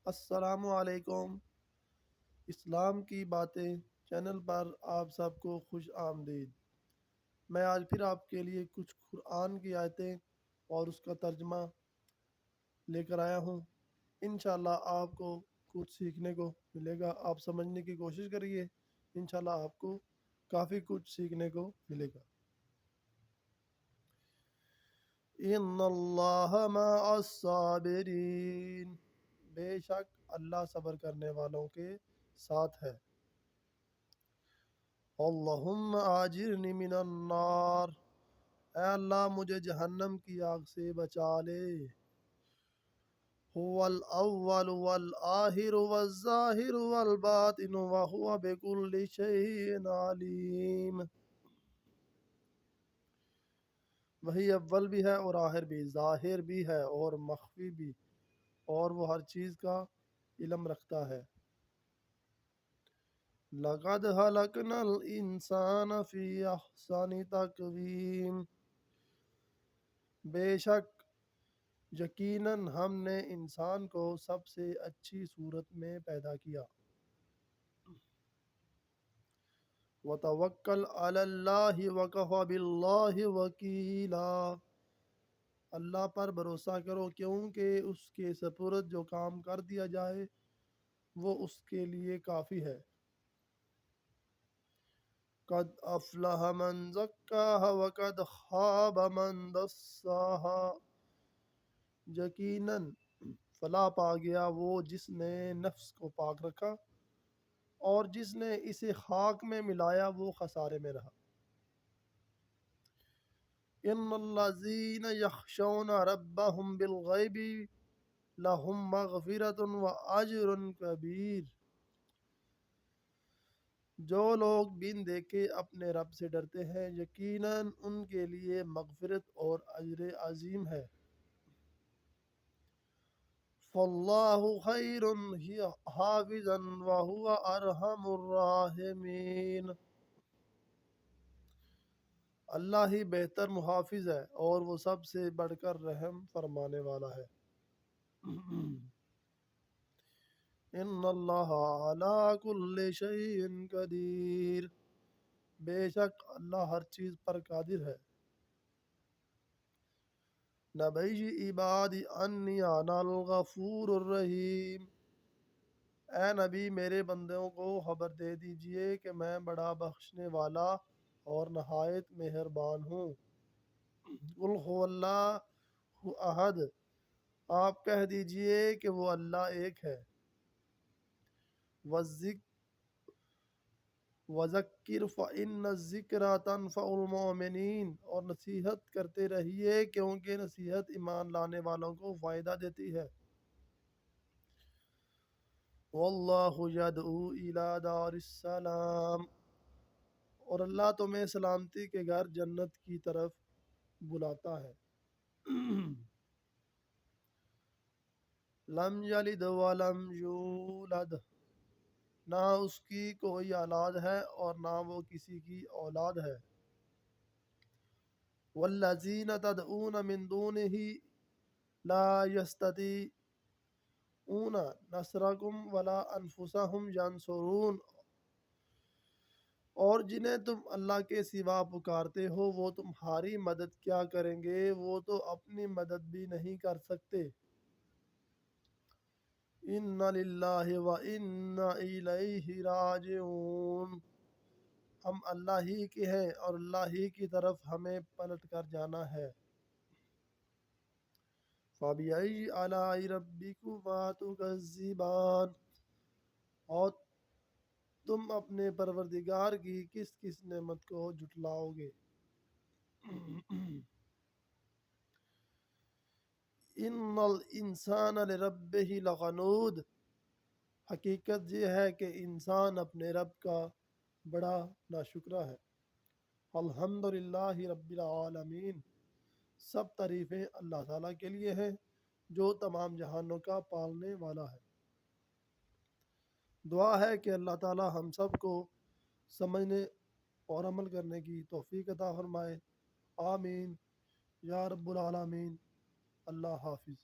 السلام علیکم۔ اسلام کی باتیں چینل پر آپ سب کو خوش آمدید۔ میں آج پھر آپ کے لیے کچھ قرآن کی آیتیں اور اس کا ترجمہ لے کر آیا ہوں۔ انشاءاللہ آپ کو کچھ سیکھنے کو ملے گا۔ آپ سمجھنے کی کوشش کریے، انشاءاللہ آپ کو کافی کچھ سیکھنے کو ملے گا۔ ان اللہ مع الصابرین، بے شک اللہ صبر کرنے والوں کے ساتھ ہے۔ اللہم آجرنی من النار، اے اللہ مجھے جہنم کی آگ سے بچا لے۔ هو الاول والآخر والظاہر والباطن وهو بكل شيء علیم، وہی اول بھی ہے اور آخر بھی، ظاہر بھی ہے اور مخفی بھی، اور وہ ہر چیز کا علم رکھتا ہے۔ لَقَدْ خَلَقْنَا الْإِنسَانَ فِي أَحْسَنِ تَقْوِيمٍ، بے شک یقیناً ہم نے انسان کو سب سے اچھی صورت میں پیدا کیا۔ وَتَوَکَّلْ عَلَى اللَّهِ وَكَفَى بِاللَّهِ وَکِیلًا، اللہ پر بھروسہ کرو کیونکہ اس کے سپرد جو کام کر دیا جائے وہ اس کے لیے کافی ہے۔ قد افلح من زکاها وقد خاب من دساها، یقیناً فلاح پا گیا وہ جس نے نفس کو پاک رکھا، اور جس نے اسے خاک میں ملایا وہ خسارے میں رہا۔ ان الذین یخشون ربهم بالغیب لہم مغفرۃ واجر کبیر، جو لوگ بن دیکھے اپنے رب سے ڈرتے ہیں یقیناً ان کے لیے مغفرت اور اجر عظیم ہے۔ فاللہ خیر حافظا وہو ارحم الراحمین، اللہ ہی بہتر محافظ ہے اور وہ سب سے بڑھ کر رحم فرمانے والا ہے۔ ان اللہ علی کل شیء قدیر، بے شک اللہ ہر چیز پر قادر ہے۔ نبی عبادی انی انا الغفور الرحیم، اے نبی میرے بندوں کو خبر دے دیجئے کہ میں بڑا بخشنے والا اور نہایت مہربان ہوں۔ قل هو اللہ احد، آپ کہہ دیجئے کہ وہ اللہ ایک ہے۔ وذکر فإن الذکریٰ تنفع المؤمنین، اور نصیحت کرتے رہیے کیونکہ نصیحت ایمان لانے والوں کو فائدہ دیتی ہے۔ واللہ یدعو الی دار السلام، اور اللہ تمہیں سلامتی کے گھر جنت کی طرف بلاتا ہے۔ لم یلد ولم یولد، نہ اس کی کوئی اولاد ہے اور نہ وہ کسی کی اولاد ہے۔ والذین تدعون من دونہ لا یستطیعون نصرکم ولا انفسہم ینصرون، اور جنہیں تم اللہ کے سوا پکارتے ہو وہ تمہاری مدد کیا کریں گے، وہ تو اپنی مدد بھی نہیں کر سکتے۔ ان للہ و انا الیہ راجعون، ہم اللہ ہی کے ہیں اور اللہ ہی کی طرف ہمیں پلٹ کر جانا ہے۔ فَبِأَيِّ آلَاءِ رَبِّكُمَا تُكَذِّبَانِ، اور تم اپنے پروردگار کی کس کس نعمت کو جھٹلاؤ گے۔ ان الانسان لربہ لقنود، حقیقت یہ ہے کہ انسان اپنے رب کا بڑا ناشکرا ہے۔ الحمدللہ رب العالمین، سب تعریفیں اللہ تعالیٰ کے لیے ہیں جو تمام جہانوں کا پالنے والا ہے۔ دعا ہے کہ اللہ تعالیٰ ہم سب کو سمجھنے اور عمل کرنے کی توفیق عطا فرمائے۔ آمین یا رب العالمین۔ اللہ حافظ۔